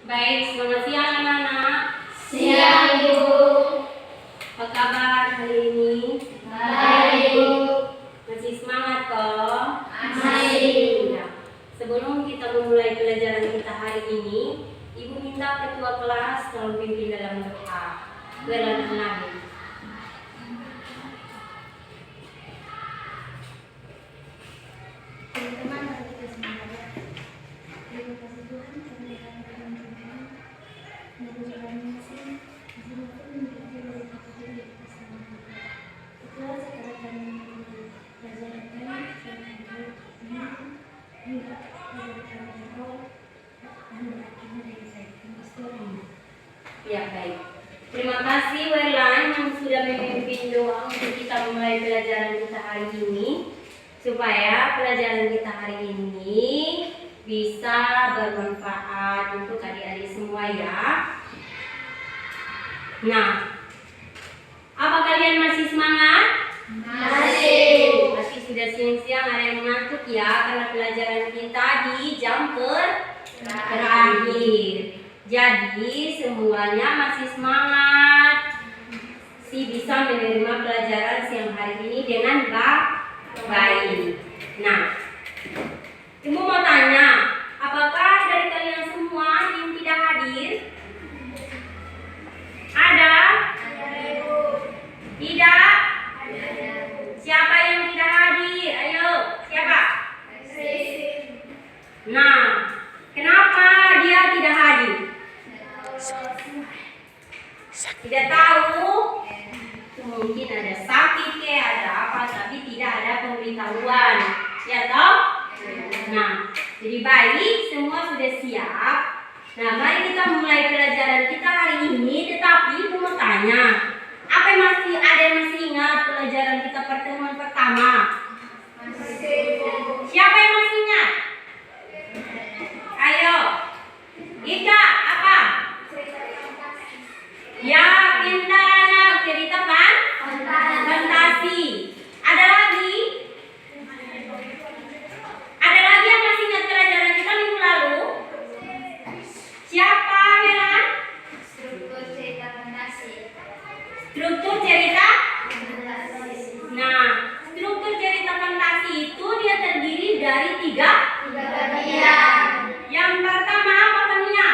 Baik, selamat siang anak-anak. Siang, Ibu. Apa kabar hari ini? Baik, Ibu. Masih semangat kok? Masih. Ya. Sebelum kita memulai pelajaran kita hari ini, Ibu minta ketua kelas tolong pimpin dalam doa. Berlanjut lagi. Teman-teman, mari kita semangat. Terima kasih Tuhan karena kami dalam Tuhan mengucapkan kasih pun menjadi dari kata kita selama kita. Itulah sekarang kami menjadi pelajaran kami selama ini hingga pelajaran kami hingga akhirnya dari saya. Ya, baik. Terima kasih Werlan yang sudah memimpin doa untuk kita memulai pelajaran kita hari ini, supaya pelajaran kita hari ini bisa bermanfaat untuk adik-adik semua ya. Nah, apa kalian masih semangat? Masih. Masih sudah siang-siang ada yang mengantuk ya, karena pelajaran kita di jam terakhir. Jadi semuanya masih semangat, bisa menerima pelajaran siang hari ini dengan baik. Nah, Ibu mau tanya, apakah dari kalian semua yang tidak hadir? Ada? Ibu. Tidak? Siapa yang tidak hadir? Ayo, siapa? Nah, kenapa dia tidak hadir? Tidak tahu? Mungkin ada sakit ada apa, tapi tidak ada pemberitahuan. Ya toh? Nah, jadi baik, semua sudah siap. Nah, mari kita mulai pelajaran kita hari ini. Tetapi aku mau tanya, ada yang masih ingat pelajaran kita pertemuan pertama? Siapa yang masih ingat? Ayo, Ika, apa? Ya, pintar anak, cerita kan? Fantasi. Ada lagi? Ada lagi yang masih ingat pelajaran kita minggu lalu? Siapa, Melan? Struktur cerita fantasi. Struktur cerita? Nah, struktur cerita fantasi itu dia terdiri dari tiga bagian. Yang pertama apa Fania?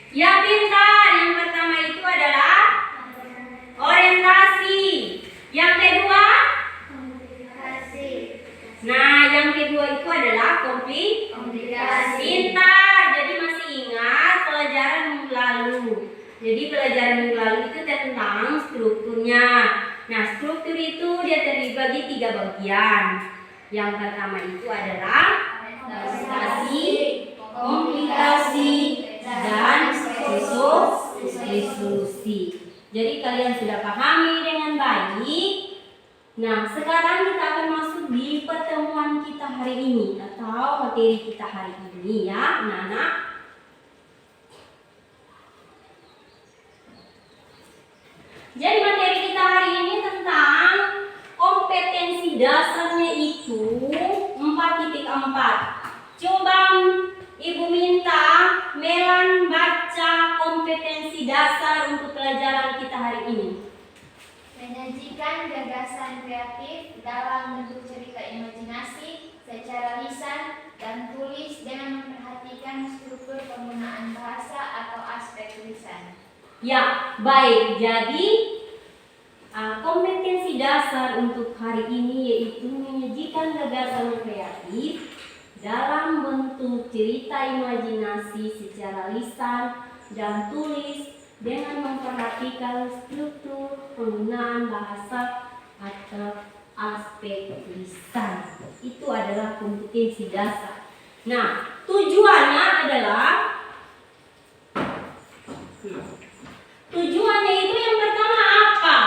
Ya, pintar. Yang pertama itu adalah orientasi. Yang kedua? Komunikasi. Nah, yang kedua itu adalah Komunikasi. pintar. Jadi masih ingat pelajaran minggu lalu. Jadi pelajaran minggu lalu itu tentang strukturnya. Nah, struktur itu dia terbagi tiga bagian. Yang pertama itu adalah orientasi, komunikasi, dan resolusi. Jadi kalian sudah pahami dengan baik. Nah, sekarang kita akan masuk di pertemuan kita hari ini atau materi kita hari ini ya, anak-anak. Jadi materi kita hari ini tentang kompetensi dasarnya itu 4.4. Coba Ibu minta Melan baca kompetensi dasar untuk pelajaran kita hari ini. Menyajikan gagasan kreatif dalam bentuk cerita imajinasi secara lisan dan tulis dengan memperhatikan struktur penggunaan bahasa atau aspek lisan. Ya, baik. Jadi kompetensi dasar untuk hari ini yaitu menyajikan gagasan kreatif dalam bentuk cerita imajinasi secara lisan dan tulis dengan memperhatikan struktur penggunaan bahasa atau aspek lisan. Itu adalah kompetensi dasar. Nah, tujuannya adalah tujuannya itu yang pertama apa?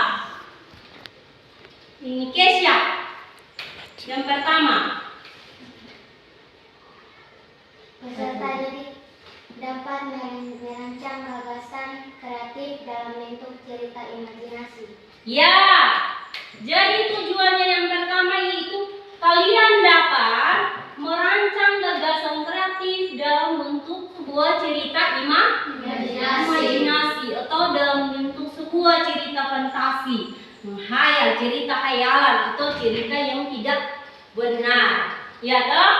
Ini Kesya. Yang pertama, Peserta didik dapat merancang gagasan kreatif dalam bentuk cerita imajinasi. ya. Jadi tujuannya yang pertama yaitu kalian dapat merancang gagasan cerita khayalan atau cerita yang tidak benar. Ya toh?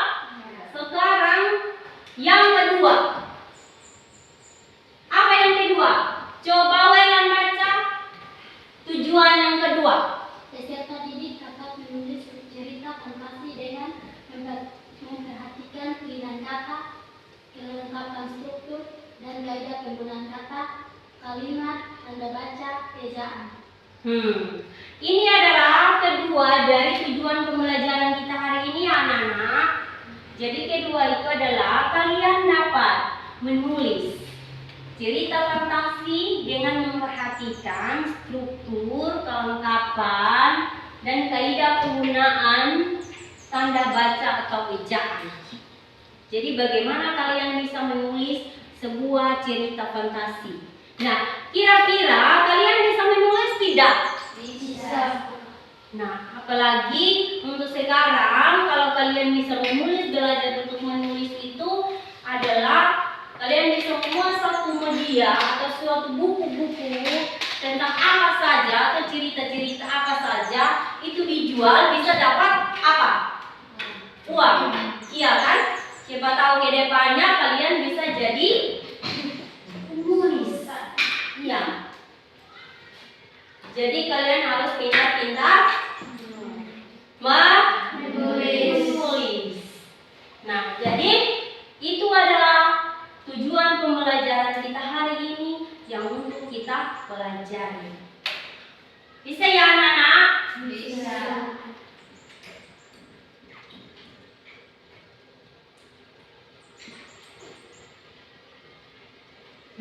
Sekarang yang kedua. Apa yang kedua? Coba Welan baca tujuan yang kedua. Peserta didik dapat menulis cerita fantasi dengan memperhatikan pilihan kata, kelengkapan struktur, dan gaya penggunaan kata, kalimat, tanda baca, ejaan. Ini adalah kedua dari tujuan pembelajaran kita hari ini, anak-anak. Jadi kedua itu adalah kalian dapat menulis cerita fantasi dengan memperhatikan struktur, kelengkapan, dan kaidah penggunaan tanda baca atau ejaan. Jadi bagaimana kalian bisa menulis sebuah cerita fantasi? Nah, kira-kira kalian bisa menulis tidak? Bisa. Nah, apalagi untuk sekarang kalau kalian bisa menulis, belajar untuk menulis itu adalah kalian bisa membuat satu media atau suatu buku-buku tentang apa saja atau cerita-cerita apa saja itu dijual, bisa dapat apa? Uang. Iya kan? Siapa tahu ke depannya kalian bisa jadi penulis. Iya. Jadi kalian harus pintar-pintar menulis. Nah, jadi itu adalah tujuan pembelajaran kita hari ini yang untuk kita pelajari. Bisa ya anak-anak? Bisa.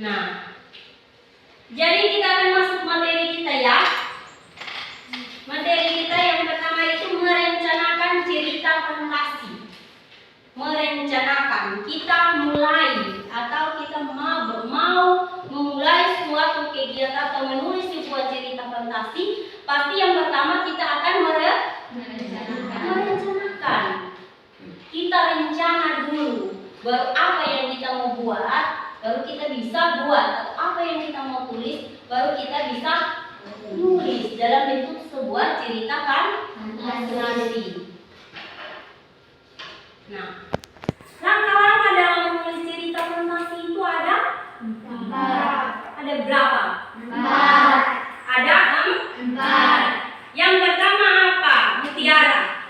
Nah, jadi kita akan masuk materi kita ya. Materi kita yang pertama itu merencanakan cerita fantasi. Merencanakan, kita mulai atau kita mau memulai suatu kegiatan atau menulis sebuah cerita fantasi, pasti yang pertama kita akan merencanakan. Kita rencana dulu, baru apa yang kita mau buat, baru kita bisa buat, atau apa yang kita mau tulis, baru kita bisa tulis dalam bentuk sebuah cerita fantasi. Nah, langkah-langkah dalam menulis cerita fantasi itu ada? 4. Ada berapa? 4. Ada 4. Yang pertama apa? Mutiara.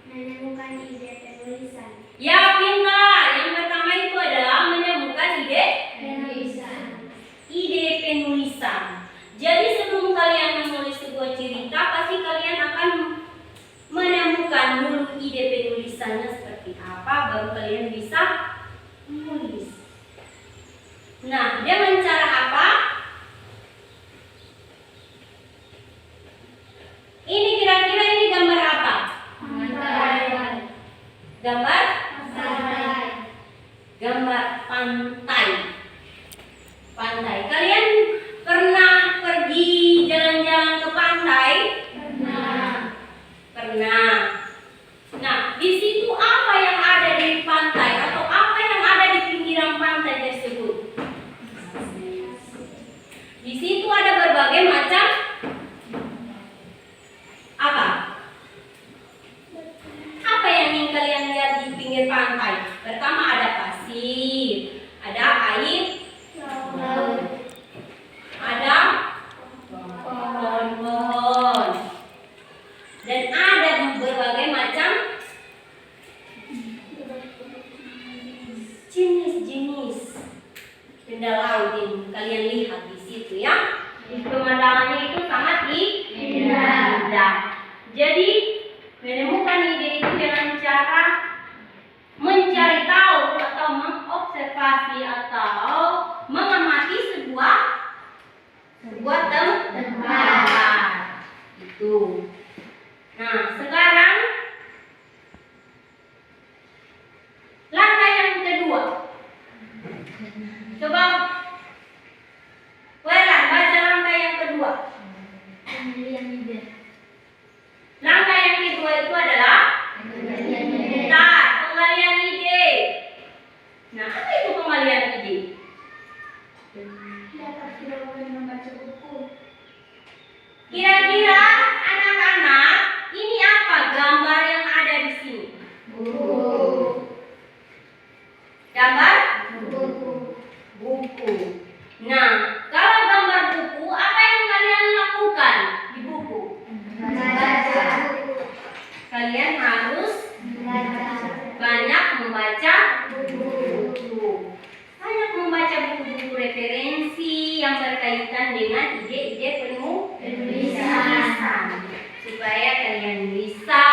Menemukan ide penulisan. Ya, pintar. Yang pertama itu adalah menemukan ide penulisan. Jadi sebelum kalian menulis sebuah cerita, pasti kalian akan menemukan dulu ide penulisannya seperti apa, baru kalian bisa menulis. Nah, dengan cara apa? Ini kira-kira ini gambar apa? Gambar pantai. Kalian pernah pergi jalan-jalan ke pantai? Pernah. Nah, di situ apa yang ada di pantai atau apa yang ada di pinggiran pantai tersebut? Di situ ada berbagai macam apa? Apa yang ingin kalian lihat di pinggir pantai? Pertama ada pasir, ada air, ada pohon-pohon, dan ada berbagai macam jenis-jenis benda laut yang kalian lihat di situ ya. Pemandangannya itu sangat indah. Jadi menemukan ide itu dengan cara mencari tahu atau mengobservasi atau mengamati sebuah tempat. Itu. Nah, sekarang langkah yang kedua. Coba Welan baca langkah yang kedua. kalian harus banyak membaca buku. Banyak membaca buku-buku referensi yang berkaitan dengan ide-ide penulisan. Supaya kalian bisa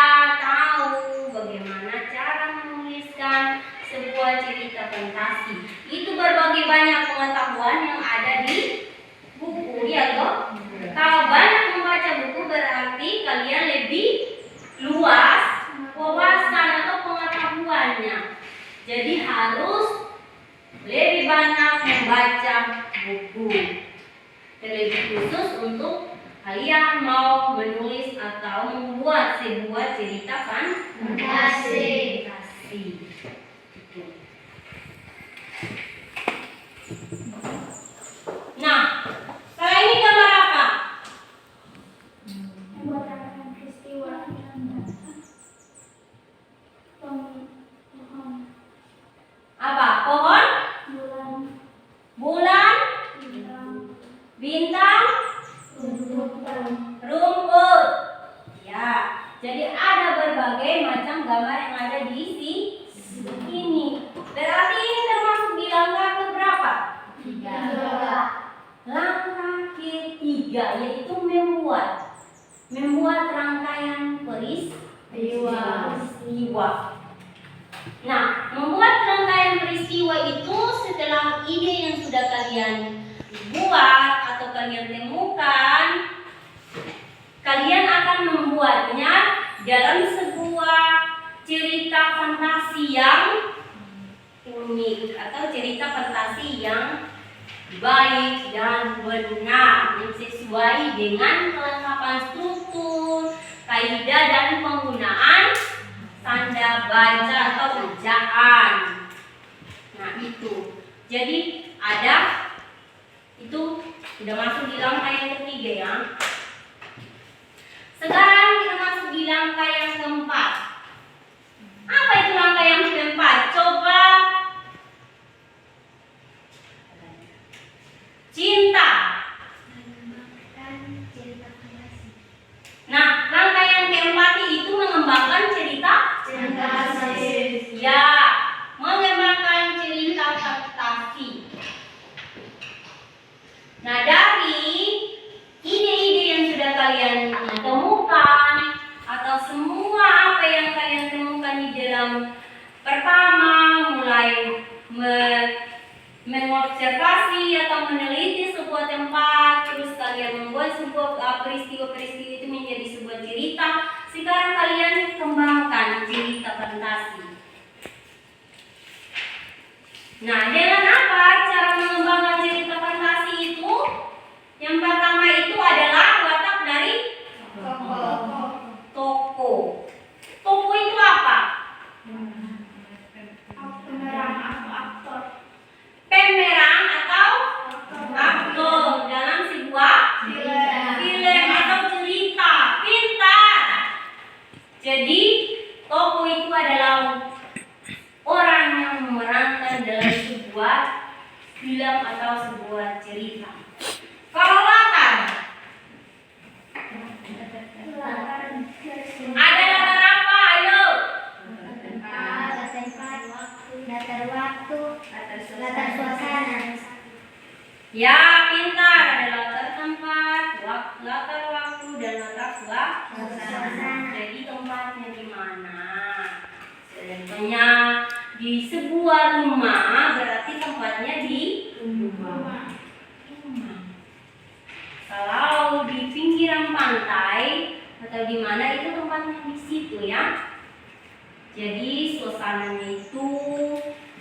tahu bagaimana cara menuliskan sebuah cerita fantasi. Itu berbagai banyak pengetahuan yang ada di buku, ya toh? Kalau banyak membaca buku berarti kalian lebih luas wawasan atau pengetahuannya. Jadi harus lebih banyak membaca buku. Terlebih khusus untuk kalian mau menulis atau membuat sebuah cerita fantasi. Nah, kalau ini gambar apa? Membuat peristiwa. Pohon. Apa? Pohon? Bulan? Bintang? Rumput. Ya, jadi ada berbagai macam gambar yang ada di sini. Berarti ini termasuk di langkah keberapa? 3. Langkah ketiga, yaitu membuat rangkaian peristiwa. Nah, membuat rangkaian peristiwa itu setelah ide yang sudah kalian buat atau kalian temukan, kalian akan membuatnya dalam sebuah cerita fantasi yang unik atau cerita fantasi yang baik dan benar, yang sesuai dengan kelengkapan struktur, kaidah dan penggunaan tanda baca atau ejaan. Nah itu, jadi ada itu sudah masuk di langkah yang ketiga ya. Sekarang kita masuk di langkah yang keempat. Apa itu langkah yang keempat? Coba cinta. Nah, langkah yang keempat itu mengembangkan cerita fantasi. Ya, mengembangkan cerita fantasi. Nah, dari ide-ide yang sudah kalian temukan atau semua apa yang kalian temukan di dalam pertama mulai mengobservasi atau meneliti sebuah tempat, terus kalian membuat sebuah peristiwa-peristiwa itu menjadi sebuah cerita. Sekarang kalian kembangkan cerita fantasi. Nah, dengan apa cara mengembangkan cerita fantasi itu? Yang pertama itu adalah watak dari tokoh. Tokoh itu apa? Pemeran atau aktor dalam sebuah film atau cerita. Pintar. Jadi tokoh itu adalah orang yang memerankan dalam sebuah film atau sebuah cerita. Kalau latar, ada latar apa? Ayo. Latar suasana. Ya, pintar. Ada latar tempat, latar waktu, dan latar suasana. Jadi tempatnya di mana? Contohnya di sebuah rumah, berarti tempatnya di rumah. Kalau di pinggiran pantai atau di mana itu tempatnya di situ ya. Jadi suasananya itu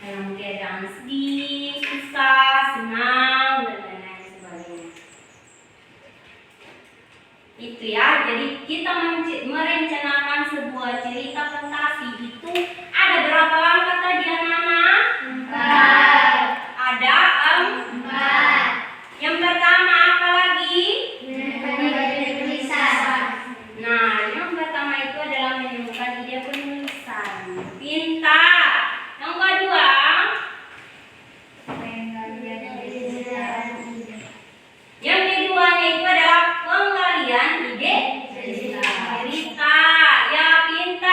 dalam keadaan sedih, susah, senang, dan lain-lain sebagainya. Itu ya. Jadi kita merencanakan sebuah cerita fantasi itu ada berapa langkah tadi anak-anak? 4. Ada 4. Yang pertama apa lagi? Nah, yang pertama itu adalah menemukan ide penulisan. Pintar. Yang kedua, yang keduanya itu adalah penggalian ide cerita. Ya, pintar.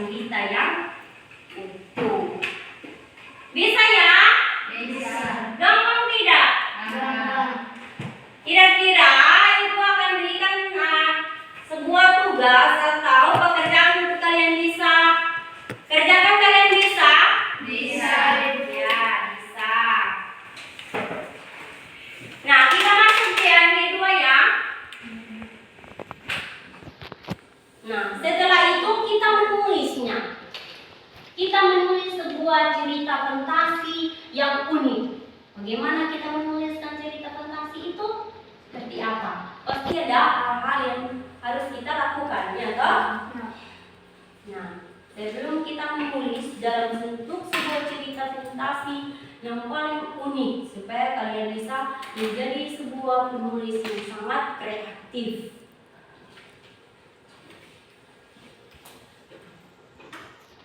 cerita yang utuh. Bisa ya? Bisa. Gampang tidak? Gampang. Kira-kira ibu akan berikan sebuah tugas atau pekerjaan untuk kalian bisa kerjakan. Kalian bisa? Bisa. Ya, bisa. Nah, kita masuk ke yang kedua ya. Nah, setelah itu kita menulisnya. Kita menulis sebuah cerita fantasi yang unik. Bagaimana kita menuliskan cerita fantasi itu? Seperti apa? Pasti ada hal-hal yang harus kita lakukan, ya toh? Nah, sebelum kita menulis dalam bentuk sebuah cerita fantasi yang paling unik, supaya kalian bisa menjadi sebuah penulis yang sangat kreatif.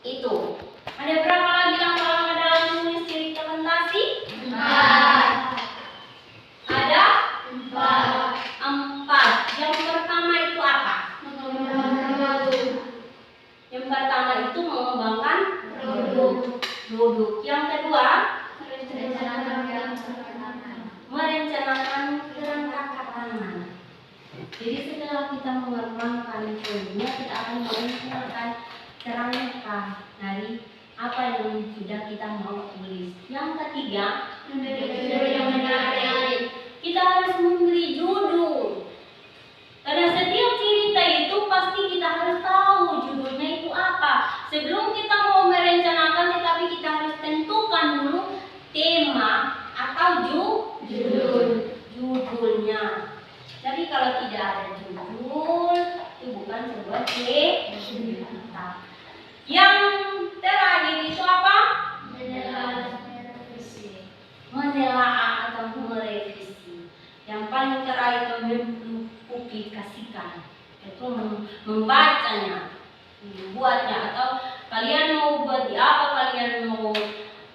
Itu. Ada berapa lagi langkah-langkah dalam menulis cerita fantasi? 4. Ada 4. 4. Yang pertama itu apa? Yang pertama itu mengembangkan produk. Yang kedua, merencanakan kerangka tangan. Jadi setelah kita mengembangkan produknya, kita akan merencanakan kerangka dari apa yang sudah kita mau tulis. Yang ketiga, yang menarik. kita harus memberi judul. Karena setiap cerita itu pasti kita harus tahu judulnya itu apa. Sebelum kita mau merencanakan, tetapi kita harus tentukan dulu tema atau judulnya. Jadi kalau tidak ada judul, itu bukan sebuah cerita. Yang terakhir itu apa? Menelaah atau merevisi. Yang paling terakhir mempublikasikan, itu membacanya, membuatnya. Atau kalian mau buat di apa, kalian mau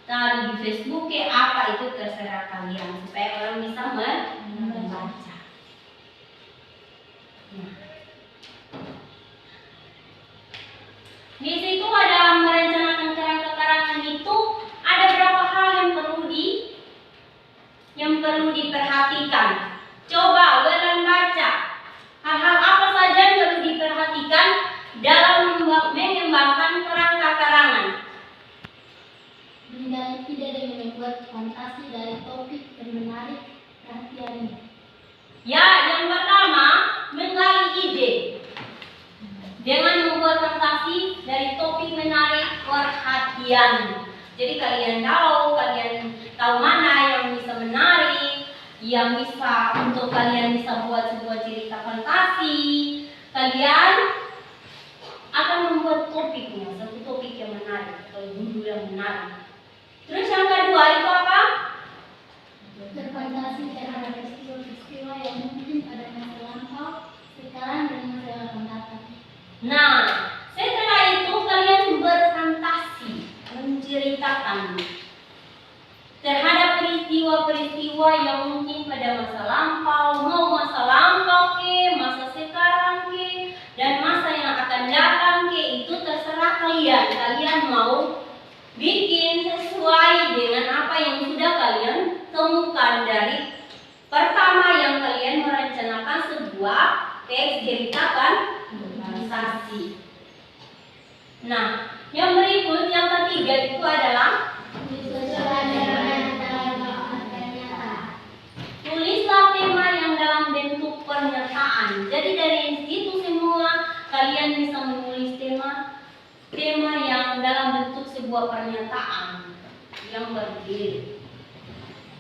taruh di Facebook apa, itu terserah kalian, supaya orang bisa membaca. Nah, di situ ada merencanakan kerangka itu ada berapa hal yang perlu diperhatikan. Coba kalian baca hal-hal apa saja yang perlu diperhatikan dalam mengembangkan kerangka karangan. Mengendalikan ide dengan membuat fantasi dari topik dan menarik perhatiannya. Ya, yang pertama menggali ide dengan membuat fantasi dari topik menarik perhatian. Jadi kalian tahu mana yang bisa menarik, yang bisa untuk kalian bisa buat sebuah cerita fantasi. Kalian akan membuat topiknya, satu topik yang menarik atau judul yang menarik. Terus yang kedua itu apa? Berfantasi terhadap peristiwa-peristiwa yang mungkin pada masa lampau, sekarang dan masa yang akan datang. Nah, setelah itu kalian berfantasi menceritakan terhadap peristiwa-peristiwa yang mungkin pada masa lampau, mau masa lampau ke, masa sekarang ke, dan masa yang akan datang ke, itu terserah kalian. Kalian mau bikin sesuai dengan apa yang sudah kalian temukan dari pertama yang kalian merencanakan sebuah teks cerita fantasi. Nah, yang berikut yang ketiga itu adalah tulislah tema yang dalam bentuk pernyataan. Jadi dari itu semua kalian bisa menulis tema yang dalam bentuk sebuah pernyataan yang berdiri.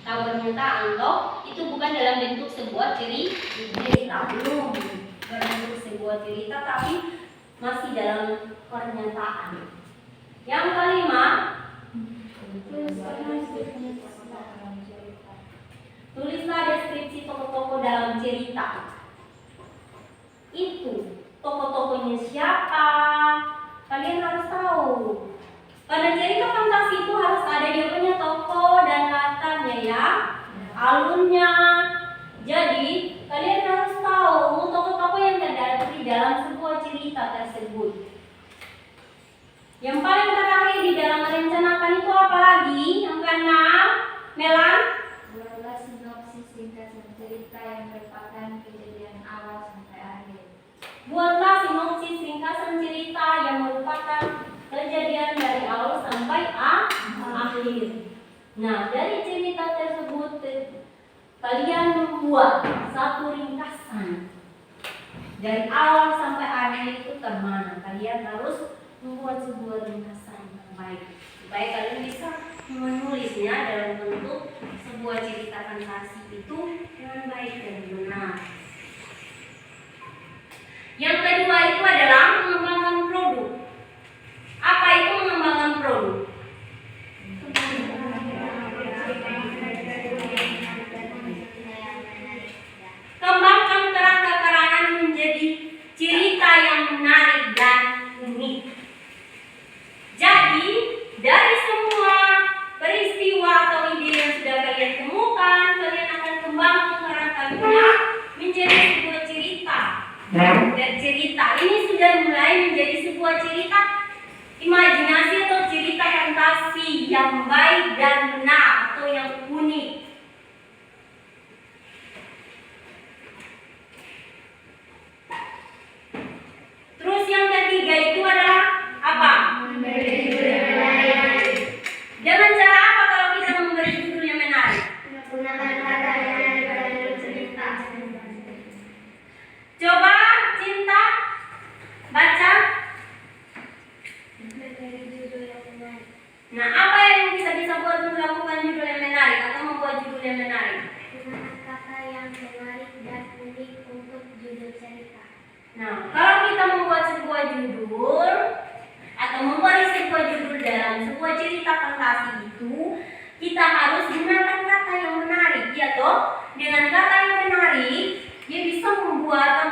Tahu pernyataan toh? Itu bukan dalam bentuk sebuah cerita, belum berbentuk sebuah cerita, tapi masih dalam pernyataan. Yang kelima, tulislah deskripsi tokoh-tokoh dalam cerita. Itu tokoh-tokohnya siapa? Kalian harus tahu. Pada cerita fantasi itu harus ada dia punya tokoh dan latarnya ya, alurnya. Jadi kalian harus tahu tokoh-tokoh yang terdapat di dalam sebuah cerita tersebut. Yang paling terakhir di dalam merencanakan itu apa lagi? Yang keenam, Melan? Buatlah sinopsis singkat cerita yang merupakan kejadian awal sampai akhir. Buatlah sinopsis ringkasan cerita yang merupakan kejadian dari awal sampai akhir. Nah, dari cerita tersebut kalian membuat satu ringkasan. Dari awal sampai akhir itu kemana? Kalian harus membuat sebuah ringkasan yang baik supaya kalian bisa menulisnya dalam bentuk sebuah cerita fantasi itu dengan baik dan benar. Yang kedua itu adalah mengembangkan produk. Apa itu mengembangkan produk? Kembangkan kerangka-kerangan menjadi cerita yang menarik dan unik. Jadi, dari semua peristiwa atau ide yang sudah kalian temukan, kalian akan kembangkan kerangkanya menjadi sebuah cerita. Dan cerita ini sudah mulai menjadi sebuah cerita imajinasi atau cerita fantasi yang baik dan benar atau yang unik. Terus yang ketiga itu adalah apa? Memberi judul yang menarik. Dengan cara apa kalau kita memberi judul yang menarik? Menggunakan kata yang menarik pada judul cerita. Coba Cinta baca. Memberi judul yang menarik. Nah, apa yang kita bisa buat untuk melakukan judul yang menarik atau membuat judul yang menarik? Gunakan kata yang menarik dan unik untuk judul cerita. Nah, kalau kita membuat sebuah judul atau memberi sebuah judul dalam sebuah cerita fantasi itu, kita harus gunakan kata yang menarik, ya toh? Dengan kata yang menarik, dia bisa membuat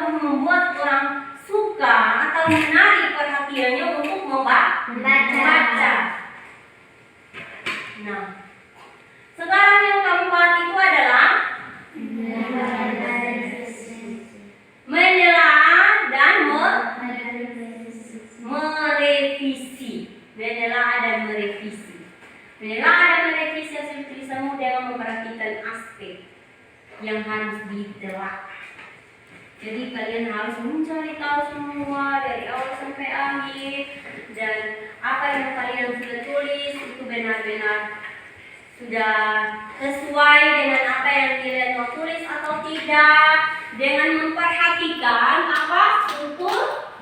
orang suka atau menarik perhatiannya untuk membaca. Nah, sekarang yang keempat itu adalah menelaah dan merevisi. Menelaah dan merevisi. Menelaah dan merevisi hasil tulisanmu dengan memperhatikan aspek yang harus ditelaah. Jadi kalian harus mencari tahu semua dari awal sampai akhir, dan apa yang kalian sudah tulis itu benar-benar sudah sesuai dengan apa yang kalian mau tulis atau tidak, dengan memperhatikan apa struktur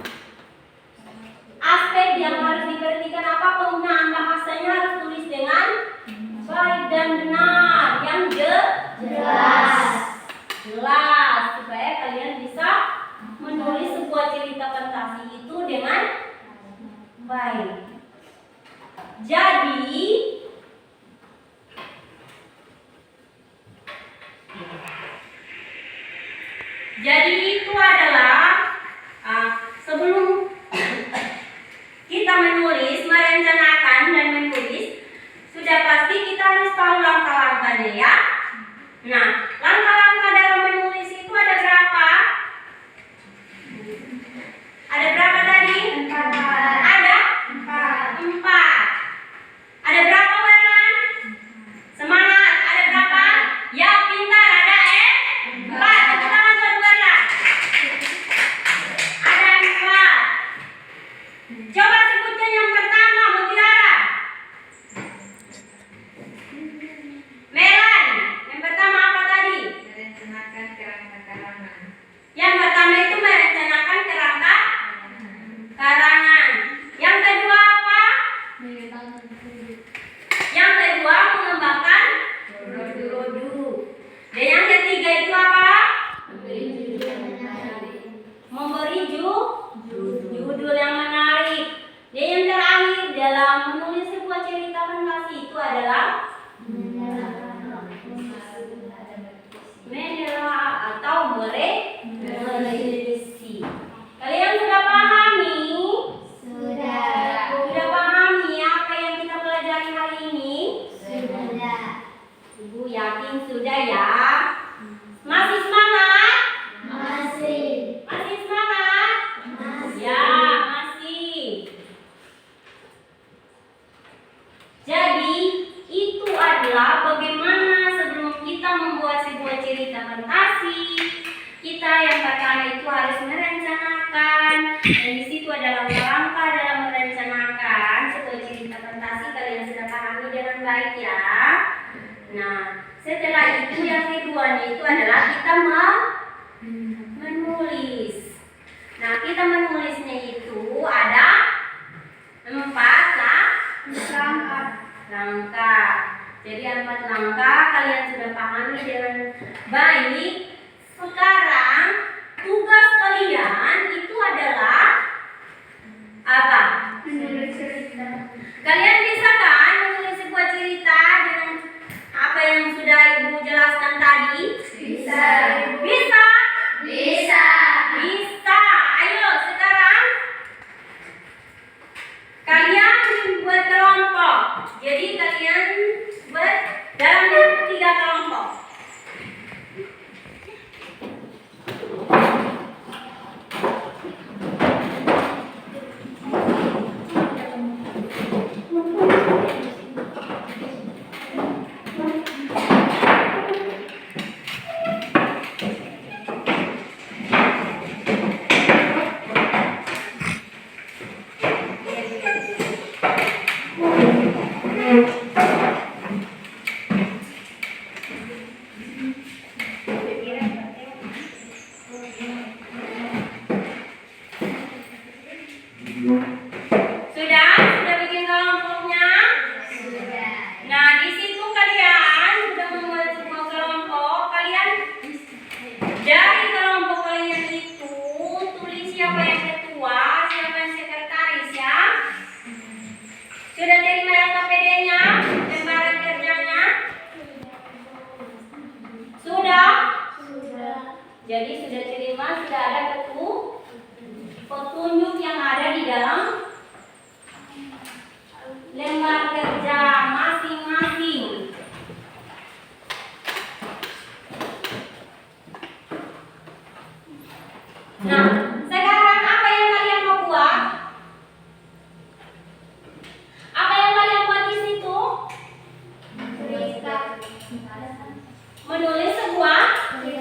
aspek yang harus diperhatikan, apa penggunaan bahasanya harus tulis dengan baik dan benar, yang jelas supaya kalian bisa menulis sebuah cerita fantasi itu dengan baik. Jadi itu adalah sebelum kita menulis, merencanakan dan menulis, sudah pasti kita harus tahu langkah-langkahnya, ya. Nah, langkah-langkah dalam menulis itu ada berapa? Ada berapa tadi? 4. Ada? 4. Ada berapa, Werlan? Semangat. Ada berapa? Ya, pintar. Ada 4. Tepuk tangan buat Werlan. Ada 4. Coba sebutkan yang pertama, Mutiara. Melan, yang pertama apa tadi? Merencanakan kerangka-karangan. Yang pertama itu merencanakan kerangka karangan. Yang kedua apa? Yang kedua mengembangkan produk. Dan yang ketiga itu apa? Memberi judul yang menarik. Memberi judul yang menarik. Dan yang terakhir dalam menulis sebuah cerita fantasi itu adalah menelaah atau merevisi. Kalian sudah pahami? Sudah. Sudah pahami apa yang kita pelajari hari ini? Sudah. Ibu yakin sudah, ya? Masih semangat? Masih. Masih semangat? Masih. Ya, masih. Dan di situ ada langkah-langkah dalam merencanakan sebuah cerita fantasi. Kalian sudah pahami dengan baik ya. Nah, setelah itu yang kedua itu adalah kita menulis. Nah, kita menulisnya itu ada 4 langkah. Jadi 4 langkah kalian sudah pahami dengan baik. Sekarang tugas kalian itu adalah apa? Menulis cerita. Kalian bisa kan menulis sebuah cerita dengan apa yang sudah Ibu jelaskan tadi? Bisa. Bisa? Bisa. Bisa. Ayo sekarang kalian buat kelompok. Jadi kalian buat dalam 3 kelompok. Sudah bikin kelompoknya? Sudah. Nah, di situ kalian sudah membuat semua kelompok. Kalian dari kelompok kalian itu tulis siapa yang ketua, siapa yang sekretaris ya. Sudah terima LKPD-nya, lembaran kerjanya? Sudah? Sudah. Jadi sudah terima, sudah ada petunjuk yang ada di dalam lembar kerja masing-masing. Nah, sekarang apa yang kalian mau buat? Apa yang kalian buat di situ? Cerita. Menulis sebuah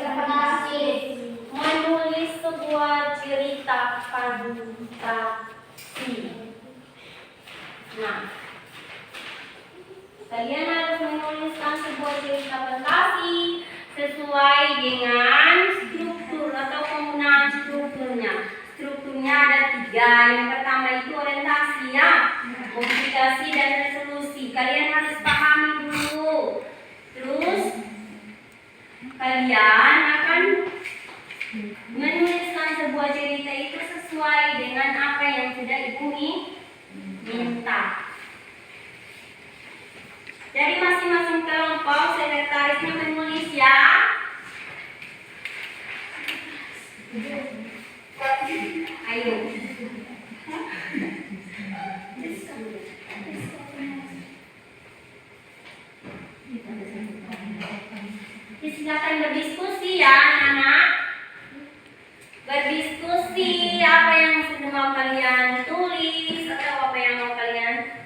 Fantasi. cerita fantasi. Nah, kalian harus menuliskan sebuah cerita fantasi sesuai dengan struktur atau penggunaan strukturnya. Strukturnya ada 3. Yang pertama itu orientasi ya, modifikasi dan resolusi. Kalian harus pahami dulu. Terus kalian akan menuliskan sebuah cerita itu sesuai dengan apa yang sudah Ibu minta. Dari masing-masing kelompok sekretarisnya menulis ya. Ayo. Silakan berdiskusi ya anak-anak. Berdiskusi apa yang sudah mau kalian tulis atau apa yang mau kalian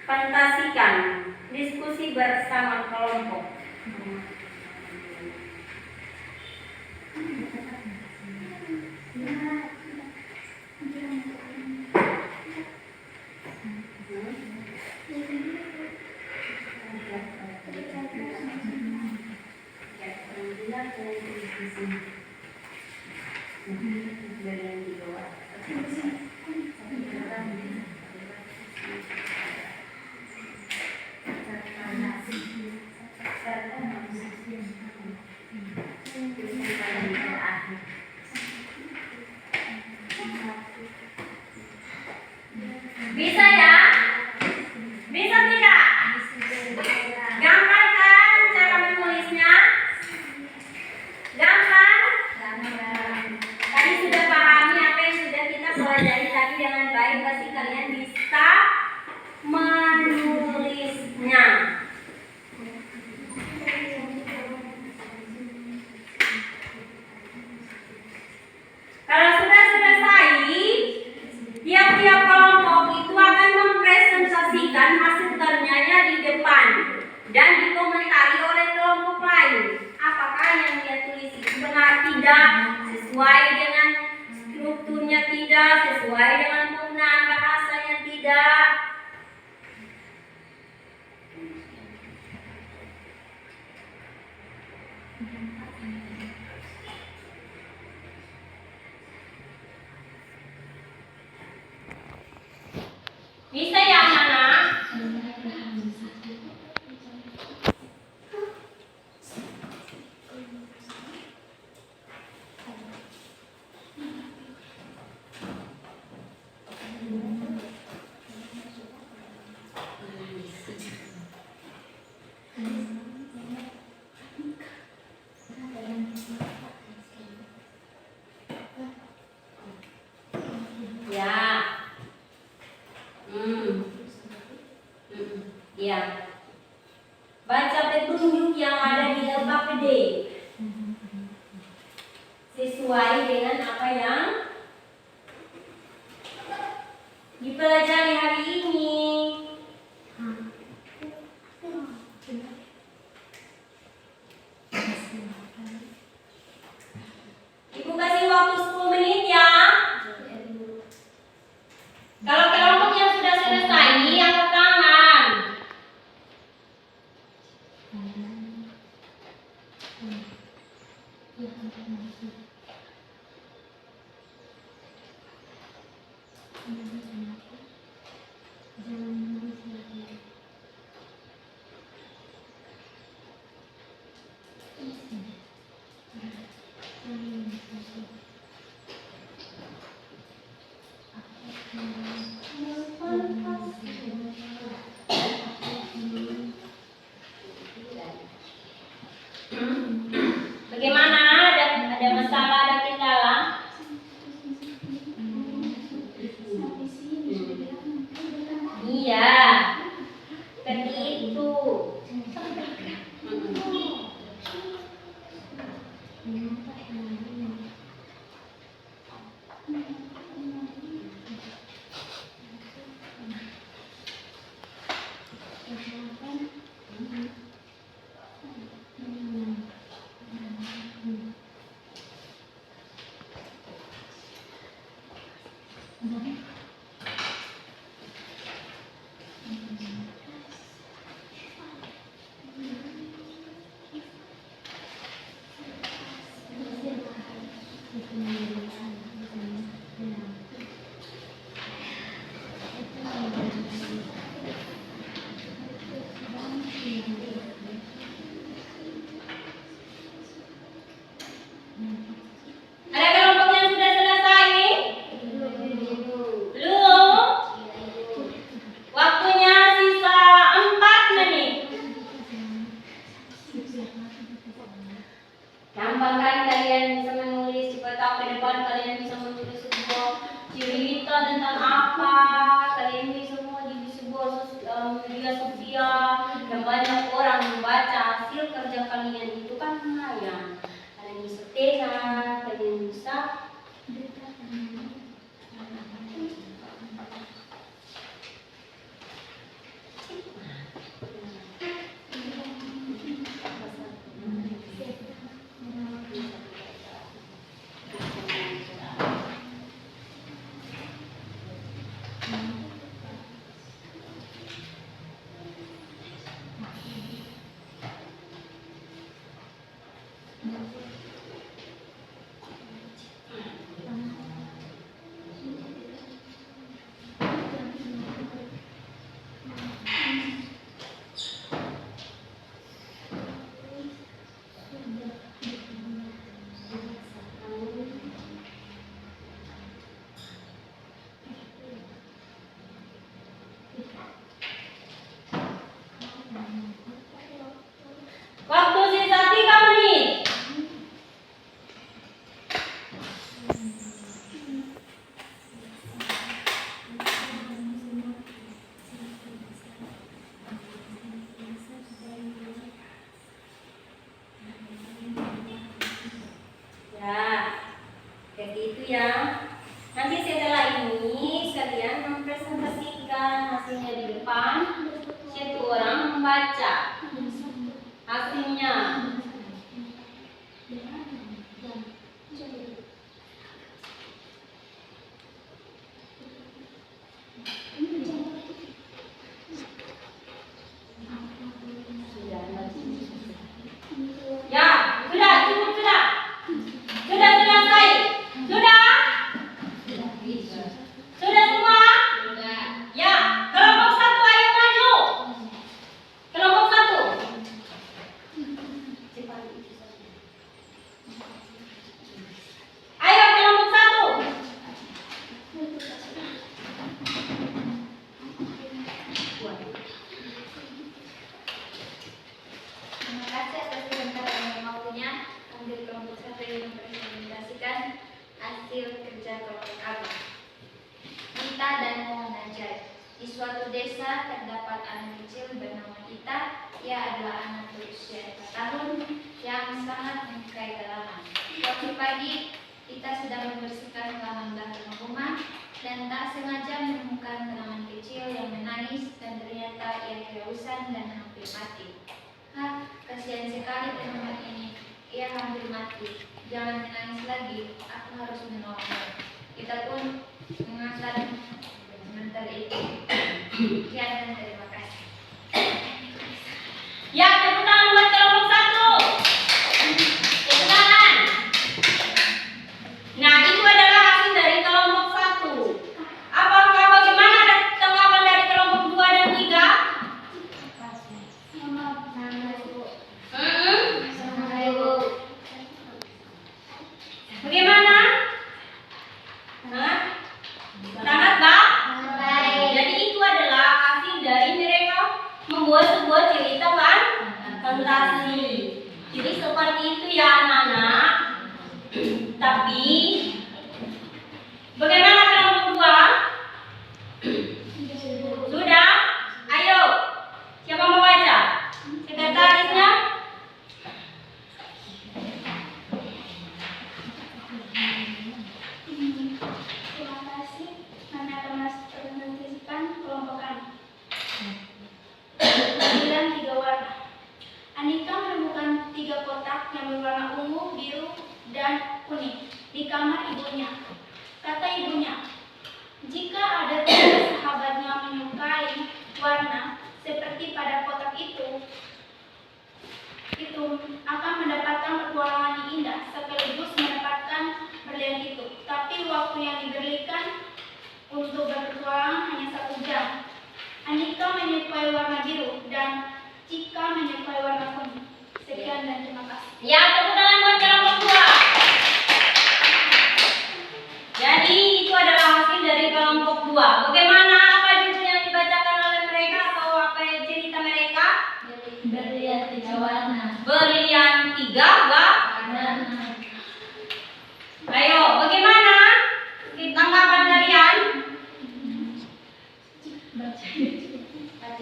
fantasikan. Diskusi bersama kelompok. Bisa ya? Bisa tidak? Gampang kan cara menulisnya? Gampang? Tadi sudah pahami apa yang sudah kita pelajari tadi dengan baik. Pasti kalian bisa menulisnya. Kalau sudah selesai, tiap-tiap kelompok itu akan mempresentasikan hasil karyanya di depan dan dikomentari oleh kelompok lain. Apakah yang dia tulis itu benar tidak sesuai dengan strukturnya tidak, sesuai dengan penggunaan bahasanya tidak. Bisa ya anak-anak? Ya. Ya. Baca petunjuk yang ada di LKPD. Sesuai dengan apa yang dipelajari hari ini. Ibu kasih waktu 10 menit ya. Kalau kelompok yang sudah selesai ini angkat tangan. Bagaimana? Ada masalah, ada kendala? Iya, seperti itu. Ada kelompok yang sudah selesai? Belum? Waktunya sisa 4 menit. Gampang kan kalian bisa menulis, siapa tahu ke depan kalian bisa menulis sebuah cerita tentang apa, kalian bisa semua di sebuah media sosial yang banyak orang membaca hasil kerja kalian itu kan lumayan. Kalian bisa tengah, kalian bisa waktu sisa 3 menit. Ya, seperti itu ya. Nanti setelah ini kalian mempresentasikan hasilnya di depan. Satu orang membaca hasilnya. hasil kerja kelompok kami. Ita dan Muhammad. Di suatu desa terdapat anak kecil bernama Ita. Ia adalah anak berusia 4 tahun yang sangat menyukai tanaman. Waktu pagi, Ita sedang membersihkan halaman belakang rumah dan tak sengaja menemukan tanaman kecil yang menangis dan ternyata ia kehausan dan hampir mati. Kasihan sekali tanaman ini. Ia hampir mati. Jangan menangis lagi, aku harus menolongmu. Ita pun mengangkat sebentar itu. Sekian dan terima kasih. Ya, tepuk tangan buat kelompok 1. Tepuk tangan. Nah, itu adalah hasil dari kelompok 1. Apakah bagaimana tanggapan dari kelompok 2 dan 3? Bagaimana? Sangat baik. Jadi itu adalah hasil dari mereka membuat sebuah cerita fantasi. Jadi seperti itu ya anak-anak. Tapi bagaimana kelompok 2? Sudah? Ayo. Siapa mau baca? Sekretarisnya? Terima kasih. Kami akan merepresentasikan kelompok kami. Tampilan 3 warna. Anika menemukan 3 kotak yang berwarna ungu, biru, dan kuning di kamar ibunya. Kata ibunya, jika ada 3 sahabatnya menyukai warna seperti pada kotak itu akan mendapatkan petualangan yang indah sekaligus mendapatkan berlian itu. Tapi waktu yang diberikan untuk berpetualangan hanya 1 jam. Anika menyukai warna biru dan Cika menyukai warna kuning. Sekian dan terima kasih. Ya, tepuk tangan buat kelompok 2. Jadi itu adalah hasil dari kelompok 2. Bagaimana apa judul yang dibacakan oleh mereka atau apa cerita mereka? Berlian 3 warna. Berlian 3 warna. Ayo, bagaimana tanggapan kalian?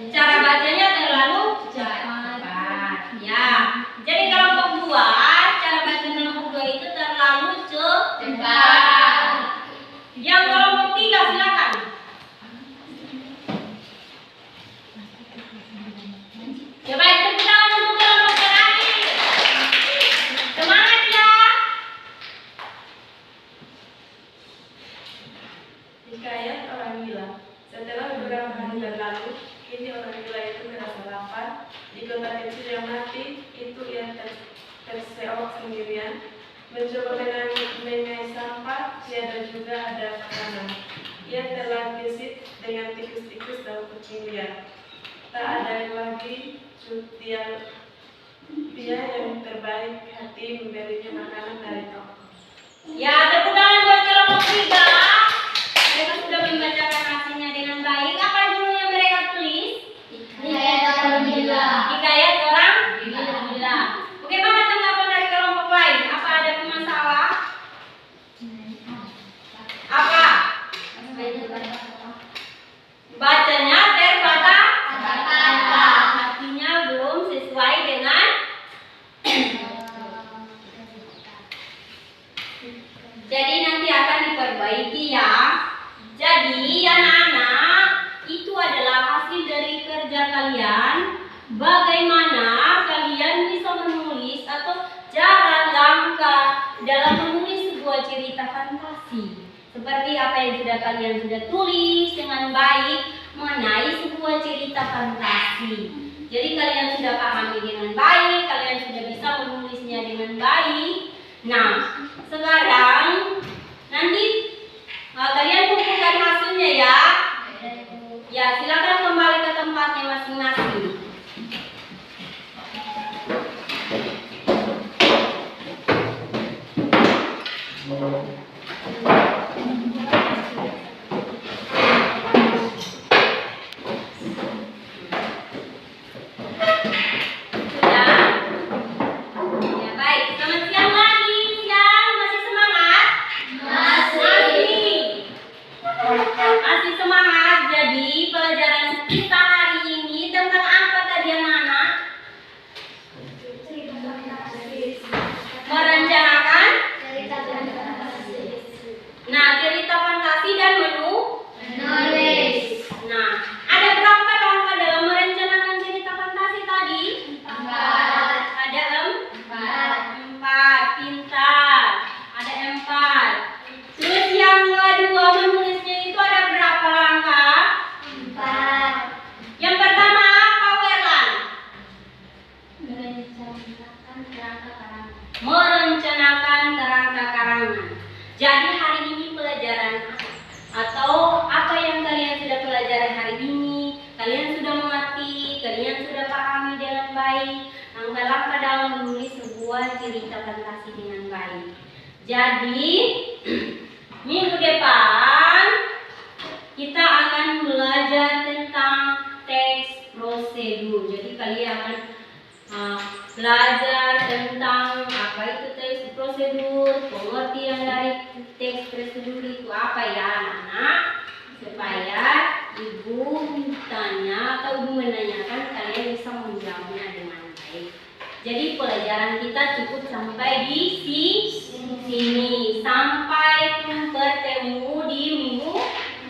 Cara bacanya terlalu cepat. Ya. Jadi kelompok 2, cara baca kelompok 2 itu terlalu cepat. Yang kelompok 3 silakan. Ya baik, tepuk tangan untuk kelompok terakhir. Semangat ya. Hikayat orang gila. Setelah beberapa hari berlalu, kini orang gila itu merasa lapar. Di kota kecil yang mati, itu ia terseok sendirian. Mencoba mengenai sampah, tiada juga ada makanan. Ia terlampisit dengan tikus-tikus dan kucing liar. Tak ada lagi dia yang terbaik hati memberinya makanan dari toko. Ya, tepuk tangan buat kelompok 3. Mereka sudah membacakan hasilnya dengan baik. Apa judul yang mereka tulis? Hikayat orang gila. Hikayat orang gila. Bagaimana tanggapan dari kelompok lain? Apa ada masalah? Apa? Bacanya terbata-bata. Artinya belum sesuai dengan jadi nanti akan diperbaiki ya. Jadi anak-anak, itu adalah hasil dari kerja kalian. Bagaimana kalian bisa menulis atau cara langkah dalam menulis sebuah cerita fantasi. Seperti apa yang kalian sudah tulis dengan baik mengenai sebuah cerita fantasi. Jadi kalian sudah pahami dengan baik, kalian sudah bisa menulisnya dengan baik. Nah, sekarang nanti kalian kumpulkan hasilnya ya. Ya, silakan kembali ke tempatnya masing-masing. Sudah? Ya baik, selamat siang lagi. Siang, masih semangat? Jadi hari ini pelajaran atau apa yang kalian sudah pelajari hari ini, kalian sudah mengerti, kalian sudah pahami dengan baik langkah-langkah dalam menulis sebuah cerita fantasi dengan baik. Jadi minggu depan kita akan belajar tentang teks prosedur. Jadi kalian akan belajar tentang apa itu teks prosedur, pengertian dari teks prosedur itu apa ya anak-anak, supaya ibu tanya atau ibu menanyakan kalian bisa menjawabnya dengan baik. Jadi pelajaran kita cukup sampai di sini. Sampai bertemu di minggu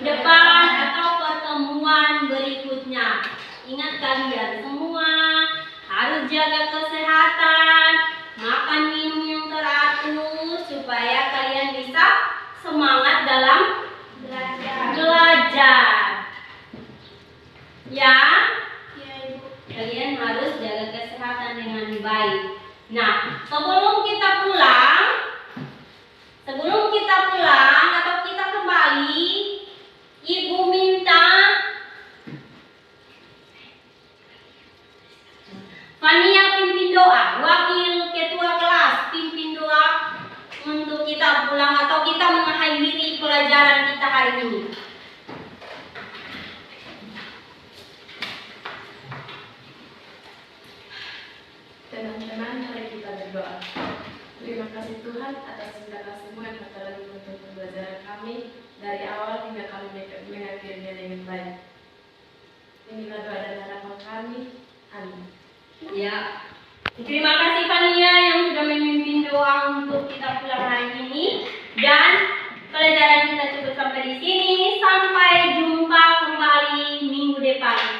depan atau pertemuan berikutnya. Ingat kalian semua harus jaga kesehatan, makan minum yang teratur supaya kalian bisa semangat dalam belajar. Ya, kalian harus jaga kesehatan dengan baik. Nah, sebelum kita pulang atau kita kembali, ibu minta Fania pimpin doa, wakil ketua kelas pimpin doa untuk kita pulang atau kita mengakhiri pelajaran kita hari ini. Teman-teman, mari kita berdoa. Terima kasih Tuhan atas segala kasih-Mu yang telah menuntun pembelajaran kami dari awal hingga kami mengakhirinya dengan baik. Inilah doa dan harapan kami. Amin. Ya, terima kasih Fania yang sudah memimpin doa untuk kita pulang hari ini, dan pelajaran kita cukup sampai di sini. Sampai jumpa kembali minggu depan.